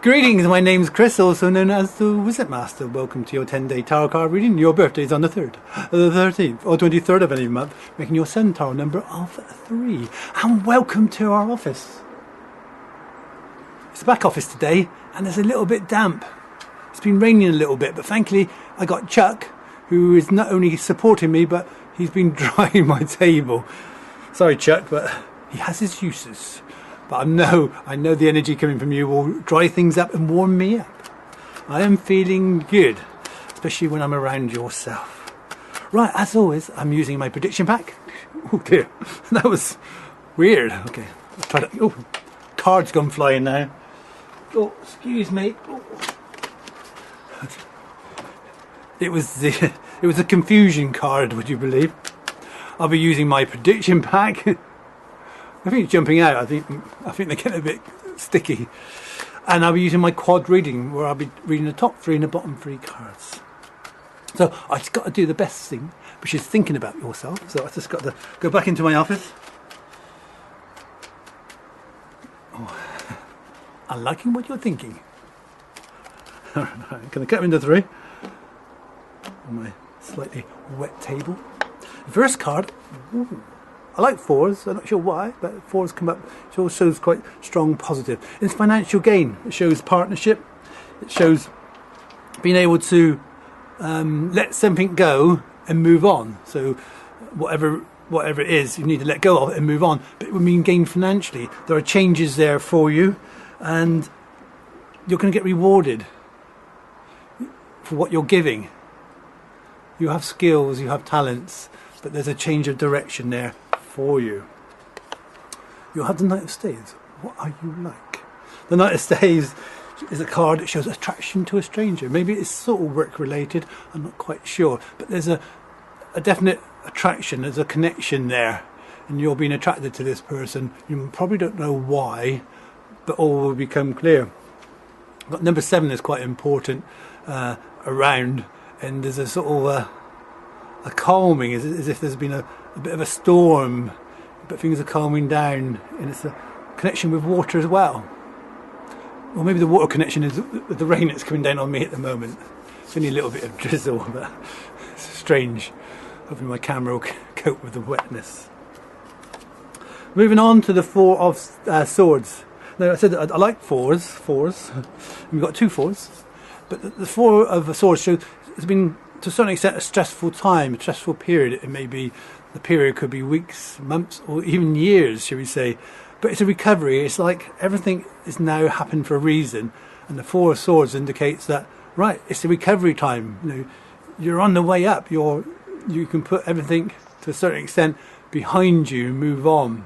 Greetings, my name's Chris, also known as the wisitmaster. Welcome to your 10-day tarot card reading. Your birthday is on the 3rd, the 13th, or 23rd of any month, making your Sun tarot number of 3. And welcome to our office. It's the back office today, and it's a little bit damp. It's been raining a little bit, but thankfully I got Chuck, who is not only supporting me, but he's been drying my table. Sorry, Chuck, but he has his uses. But I know the energy coming from you will dry things up and warm me up. I am feeling good, especially when I'm around yourself. Right, as always, I'm using my prediction pack. Oh dear, that was weird. Okay, let's try that. Oh, cards gone flying now. Oh, excuse me. Oh. It was a confusion card, would you believe? I'll be using my prediction pack. I think it's jumping out. I think they're getting a bit sticky. And I'll be using my quad reading, where I'll be reading the top 3 and the bottom 3 cards. So I just got to do the best thing, which is thinking about yourself. So I just got to go back into my office. Oh, I'm liking what you're thinking. Can I cut them into 3? On my slightly wet table. The first card. Ooh. I like 4s, I'm not sure why, but 4s come up. It all shows quite strong positive. It's financial gain. It shows partnership. It shows being able to let something go and move on. So whatever it is, you need to let go of it and move on. But it would mean gain financially. There are changes there for you, and you're going to get rewarded for what you're giving. You have skills, you have talents, but there's a change of direction there for you. You'll have the Knight of Staves. What are you like? The Knight of Staves is a card that shows attraction to a stranger. Maybe it's sort of work related, I'm not quite sure, but there's a definite attraction, there's a connection there, and you're being attracted to this person. You probably don't know why, but all will become clear. But number 7 is quite important around, and there's a sort of a calming, as if there's been a bit of a storm, but things are calming down, and it's a connection with water as well. Or maybe the water connection is the rain that's coming down on me at the moment. It's only a little bit of drizzle, but it's strange. Hopefully my camera will cope with the wetness. Moving on to the 4 of Swords. Now I said that I like 4s. And we've got 2 4s, but the 4 of Swords shows it's been to a certain extent a stressful time, a stressful period. It may be, the period could be weeks, months, or even years, shall we say. But it's a recovery. It's like everything is now happened for a reason, and the 4 of Swords indicates that, right, it's a recovery time. You know, you're on the way up. You can put everything to a certain extent behind you and move on.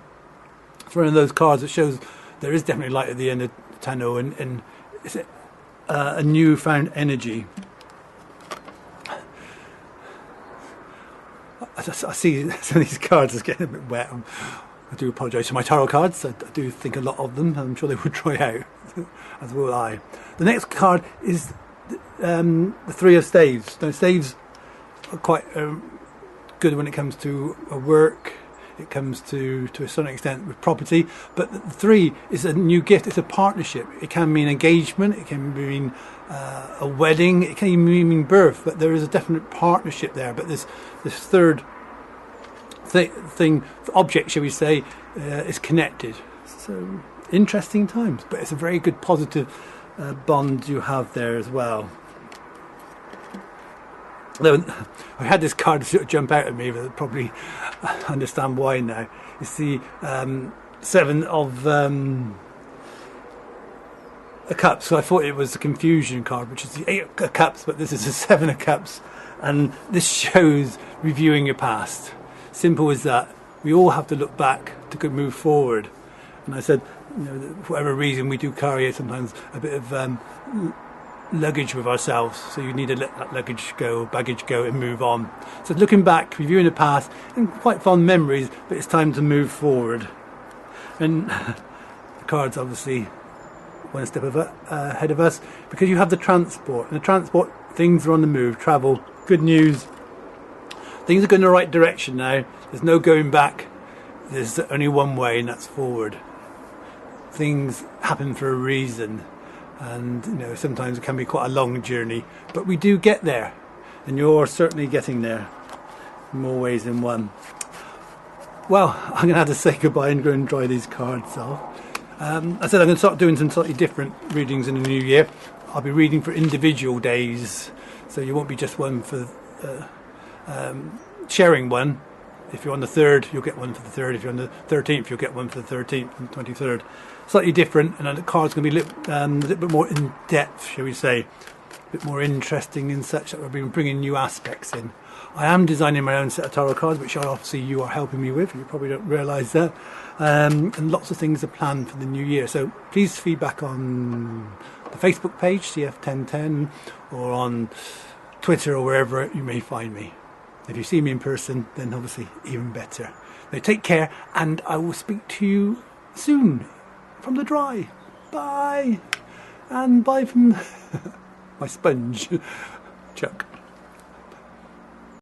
It's one of those cards that shows there is definitely light at the end of the tunnel, and it's a newfound energy. I see some of these cards are getting a bit wet. I do apologise for my tarot cards. I do think a lot of them. I'm sure they will dry out, as will I. The next card is the 3 of Staves. Now, Staves are quite good when it comes to work. It comes to a certain extent with property. But the 3 is a new gift. It's a partnership. It can mean engagement. It can mean a wedding. It can even mean birth. But there is a definite partnership there. But this third thing, object, shall we say, is connected. So interesting times. But it's a very good positive bond you have there as well. I had this card sort of jump out at me, but I'll probably understand why now. It's the 7 of Cups. So I thought it was a confusion card, which is the 8 of Cups, but this is the 7 of Cups, and this shows reviewing your past. Simple as that. We all have to look back to move forward. And I said, you know, for whatever reason, we do carry sometimes a bit of luggage with ourselves, so you need to let that baggage go and move on. So looking back, reviewing the past, and quite fond memories, but it's time to move forward. And the cards obviously one step ahead of us, because you have the transport, and the transport, things are on the move, travel, good news, things are going in the right direction now. There's no going back, there's only one way, and that's forward. Things happen for a reason, and you know, sometimes it can be quite a long journey, but we do get there, and you're certainly getting there in more ways than one. Well, I'm going to have to say goodbye and go and dry these cards off. I said I'm going to start doing some slightly different readings in the new year. I'll be reading for individual days, so you won't be just one for sharing one. If you're on the 3rd, you'll get one for the 3rd. If you're on the 13th, you'll get one for the 13th and 23rd. Slightly different, and the card's going to be a little bit more in depth, shall we say, a bit more interesting in such that we'll be bringing new aspects in. I am designing my own set of tarot cards, which obviously you are helping me with. You probably don't realise that. And lots of things are planned for the new year. So please feedback on the Facebook page, CF1010, or on Twitter or wherever you may find me. If you see me in person, then obviously even better. Now take care, and I will speak to you soon from the dry. Bye. And bye from my sponge. Chuck.